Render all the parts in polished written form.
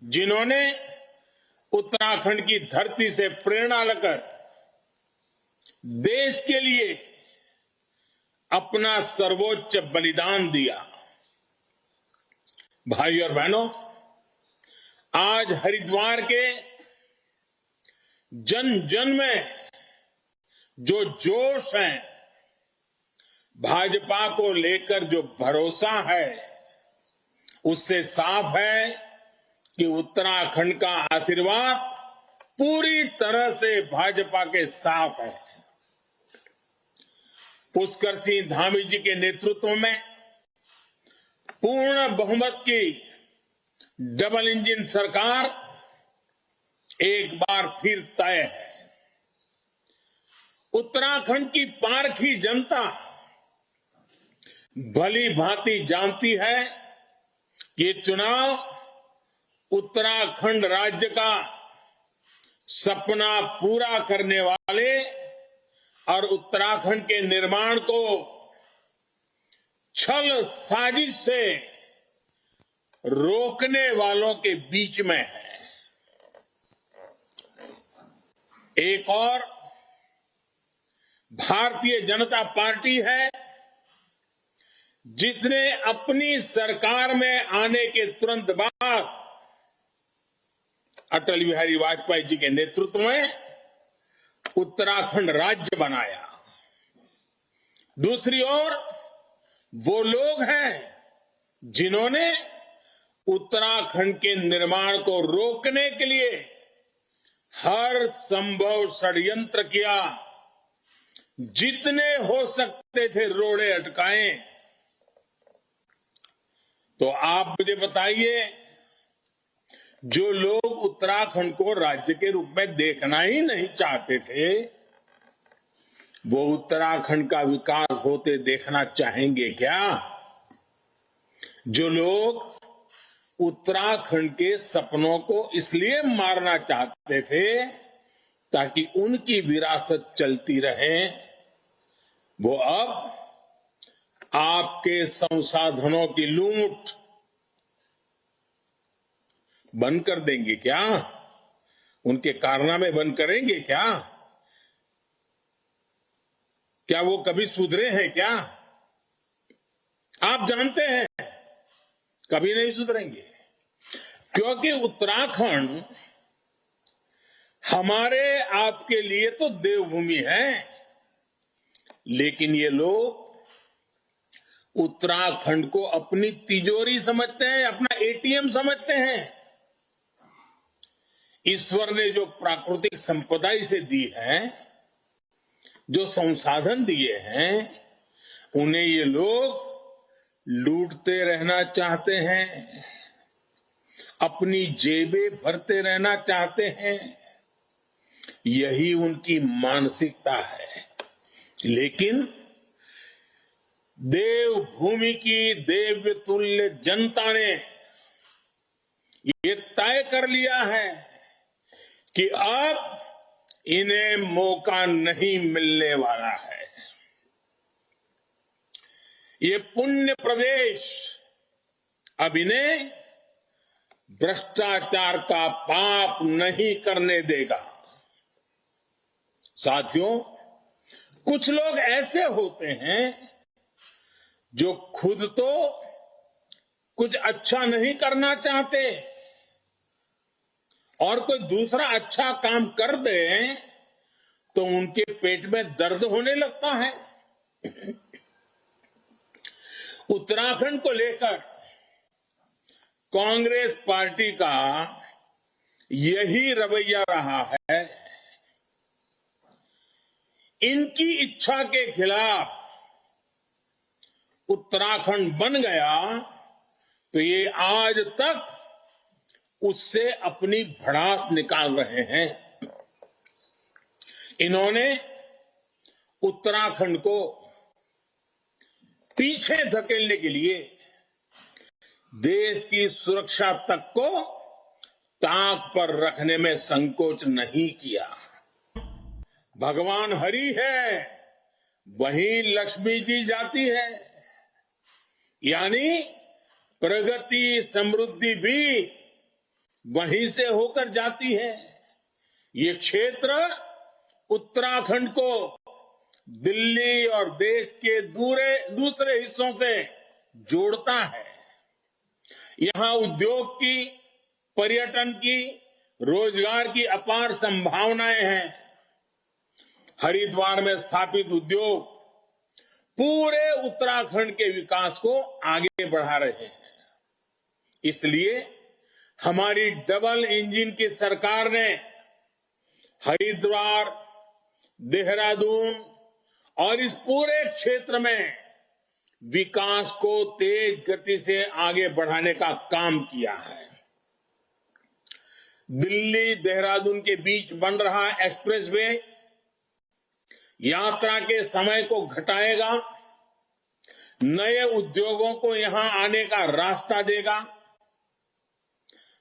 जिन्होंने उत्तराखंड की धरती से प्रेरणा लेकर देश के लिए अपना सर्वोच्च बलिदान दिया। भाई और बहनों, आज हरिद्वार के जन जन में जो जोश है, भाजपा को लेकर जो भरोसा है, उससे साफ है कि उत्तराखंड का आशीर्वाद पूरी तरह से भाजपा के साथ है। पुष्कर सिंह धामी जी के नेतृत्व में पूर्ण बहुमत की डबल इंजन सरकार एक बार फिर तय है। उत्तराखंड की पारखी जनता भली भांति जानती है कि ये चुनाव उत्तराखंड राज्य का सपना पूरा करने वाले और उत्तराखंड के निर्माण को छल साजिश से रोकने वालों के बीच में है। एक और भारतीय जनता पार्टी है जिसने अपनी सरकार में आने के तुरंत बाद अटल बिहारी वाजपेयी जी के नेतृत्व में उत्तराखंड राज्य बनाया। दूसरी ओर वो लोग हैं जिन्होंने उत्तराखंड के निर्माण को रोकने के लिए हर संभव षड्यंत्र किया, जितने हो सकते थे रोड़े अटकाए। तो आप मुझे बताइए, जो लोग उत्तराखंड को राज्य के रूप में देखना ही नहीं चाहते थे, वो उत्तराखंड का विकास होते देखना चाहेंगे क्या? जो लोग उत्तराखंड के सपनों को इसलिए मारना चाहते थे ताकि उनकी विरासत चलती रहे, वो अब आपके संसाधनों की लूट बंद कर देंगे क्या? उनके कारनामे बंद करेंगे क्या? क्या वो कभी सुधरे हैं क्या? आप जानते हैं कभी नहीं सुधरेंगे, क्योंकि उत्तराखंड हमारे आपके लिए तो देवभूमि है, लेकिन ये लोग उत्तराखंड को अपनी तिजोरी समझते हैं, अपना एटीएम समझते हैं। ईश्वर ने जो प्राकृतिक संपदा इसे दी है, जो संसाधन दिए हैं, उन्हें ये लोग लूटते रहना चाहते हैं, अपनी जेबें भरते रहना चाहते हैं। यही उनकी मानसिकता है। लेकिन देवभूमि की देव तुल्य जनता ने ये तय कर लिया है कि अब इन्हें मौका नहीं मिलने वाला है। ये पुण्य प्रदेश अब इन्हें भ्रष्टाचार का पाप नहीं करने देगा। साथियों, कुछ लोग ऐसे होते हैं जो खुद तो कुछ अच्छा नहीं करना चाहते, और कोई दूसरा अच्छा काम कर दे तो उनके पेट में दर्द होने लगता है। उत्तराखंड को लेकर कांग्रेस पार्टी का यही रवैया रहा है। इनकी इच्छा के खिलाफ उत्तराखंड बन गया तो ये आज तक उससे अपनी भड़ास निकाल रहे हैं। इन्होंने उत्तराखंड को पीछे धकेलने के लिए देश की सुरक्षा तक को ताक पर रखने में संकोच नहीं किया। भगवान हरि है, वहीं लक्ष्मी जी जाती है, यानी प्रगति समृद्धि भी वहीं से होकर जाती है। ये क्षेत्र उत्तराखंड को दिल्ली और देश के दूसरे हिस्सों से जोड़ता है। यहां उद्योग की, पर्यटन की, रोजगार की अपार संभावनाएं हैं। हरिद्वार में स्थापित उद्योग पूरे उत्तराखंड के विकास को आगे बढ़ा रहे हैं। इसलिए हमारी डबल इंजन की सरकार ने हरिद्वार, देहरादून और इस पूरे क्षेत्र में विकास को तेज गति से आगे बढ़ाने का काम किया है। दिल्ली देहरादून के बीच बन रहा एक्सप्रेसवे यात्रा के समय को घटाएगा, नए उद्योगों को यहां आने का रास्ता देगा।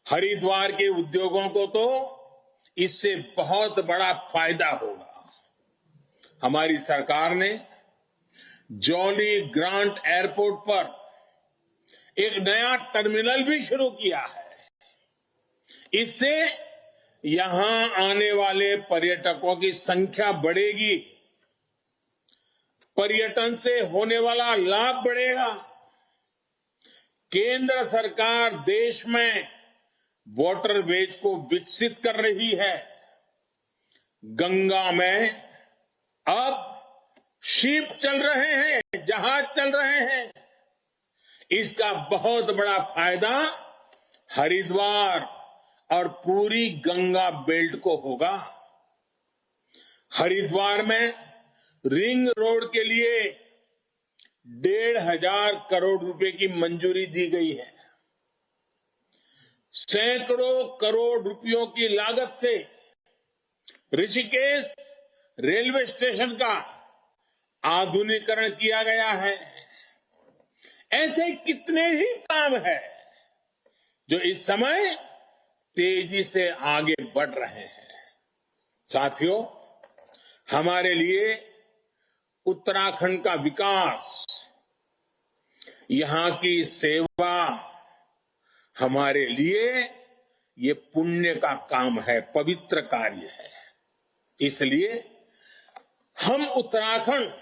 हरिद्वार के उद्योगों को तो इससे बहुत बड़ा फायदा होगा। हमारी सरकार ने जॉली ग्रांट एयरपोर्ट पर एक नया टर्मिनल भी शुरू किया है। इससे यहां आने वाले पर्यटकों की संख्या बढ़ेगी, पर्यटन से होने वाला लाभ बढ़ेगा। केंद्र सरकार देश में वाटरवेज को विकसित कर रही है। गंगा में अब शिप चल रहे हैं, जहाज चल रहे हैं। इसका बहुत बड़ा फायदा हरिद्वार और पूरी गंगा बेल्ट को होगा। हरिद्वार में रिंग रोड के लिए 1,500 करोड़ रुपए की मंजूरी दी गई है। सैकड़ों करोड़ रुपयों की लागत से ऋषिकेश रेलवे स्टेशन का आधुनिकीकरण किया गया है। ऐसे कितने ही काम हैं जो इस समय तेजी से आगे बढ़ रहे हैं। साथियों, हमारे लिए उत्तराखंड का विकास, यहां की सेवा हमारे लिए ये पुण्य का काम है, पवित्र कार्य है। इसलिए हम उत्तराखंड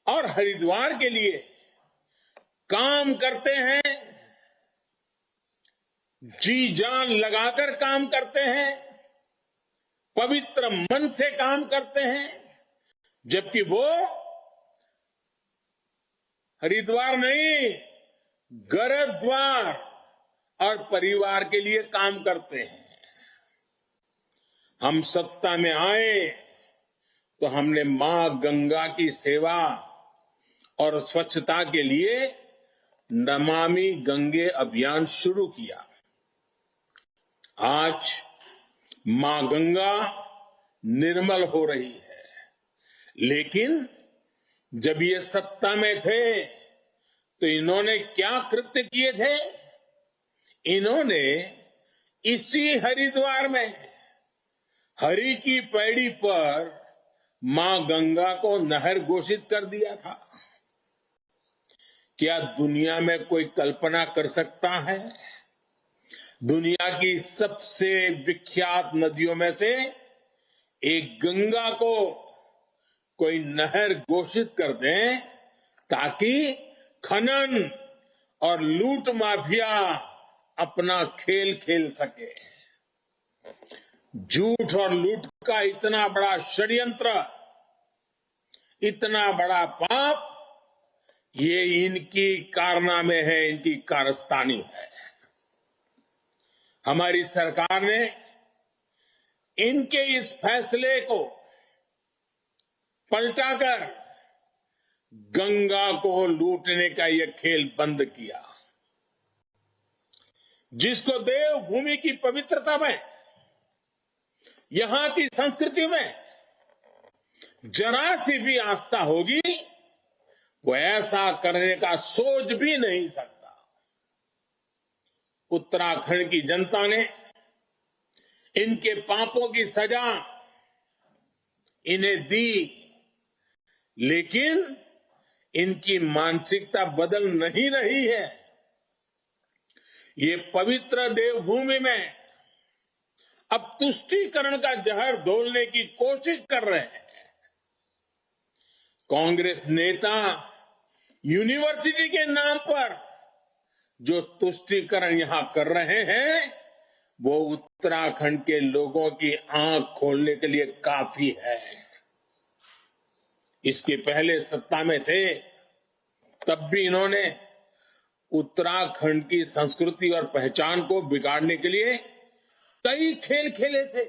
और हरिद्वार के लिए काम करते हैं, जी जान लगाकर काम करते हैं, पवित्र मन से काम करते हैं, जबकि वो हरिद्वार नहीं, गरद्वार और परिवार के लिए काम करते हैं। हम सत्ता में आए तो हमने मां गंगा की सेवा और स्वच्छता के लिए नमामि गंगे अभियान शुरू किया। आज मां गंगा निर्मल हो रही है, लेकिन जब ये सत्ता में थे तो इन्होंने क्या कृत्य किए थे? इन्होंने इसी हरिद्वार में हरि की पैड़ी पर मां गंगा को नहर घोषित कर दिया था। क्या दुनिया में कोई कल्पना कर सकता है? दुनिया की सबसे विख्यात नदियों में से एक गंगा को कोई नहर घोषित कर दें ताकि खनन और लूट माफिया अपना खेल खेल सके। झूठ और लूट का इतना बड़ा षड्यंत्र, इतना बड़ा पाप, ये इनकी कारनामे है, इनकी कारस्तानी है। हमारी सरकार ने इनके इस फैसले को पलटाकर गंगा को लूटने का यह खेल बंद किया, जिसको देवभूमि की पवित्रता में, यहां की संस्कृति में जरा सी भी आस्था होगी, वो ऐसा करने का सोच भी नहीं सकता। उत्तराखंड की जनता ने इनके पापों की सजा इन्हें दी, लेकिन इनकी मानसिकता बदल नहीं रही है। ये पवित्र देवभूमि में अब तुष्टीकरण का जहर घोलने की कोशिश कर रहे हैं। कांग्रेस नेता यूनिवर्सिटी के नाम पर जो तुष्टीकरण यहां कर रहे हैं वो उत्तराखंड के लोगों की आंख खोलने के लिए काफी है। इसके पहले सत्ता में थे तब भी इन्होंने उत्तराखंड की संस्कृति और पहचान को बिगाड़ने के लिए कई खेल खेले थे।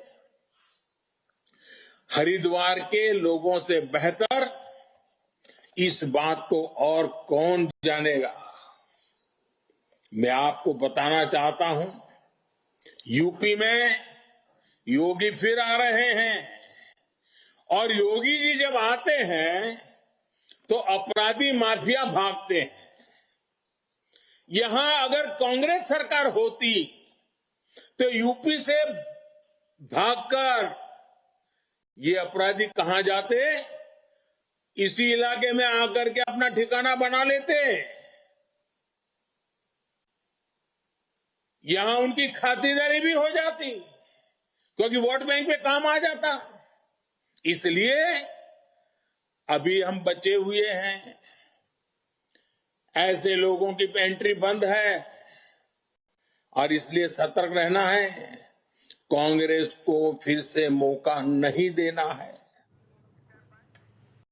हरिद्वार के लोगों से बेहतर इस बात को और कौन जानेगा। मैं आपको बताना चाहता हूं, यूपी में योगी फिर आ रहे हैं और योगी जी जब आते हैं तो अपराधी माफिया भागते हैं। यहां अगर कांग्रेस सरकार होती तो यूपी से भागकर ये अपराधी कहां जाते? इसी इलाके में आकर के अपना ठिकाना बना लेते। यहां उनकी खातिरदारी भी हो जाती क्योंकि वोट बैंक पे काम आ जाता। इसलिए अभी हम बचे हुए हैं। ऐसे लोगों की एंट्री बंद है और इसलिए सतर्क रहना है। कांग्रेस को फिर से मौका नहीं देना है।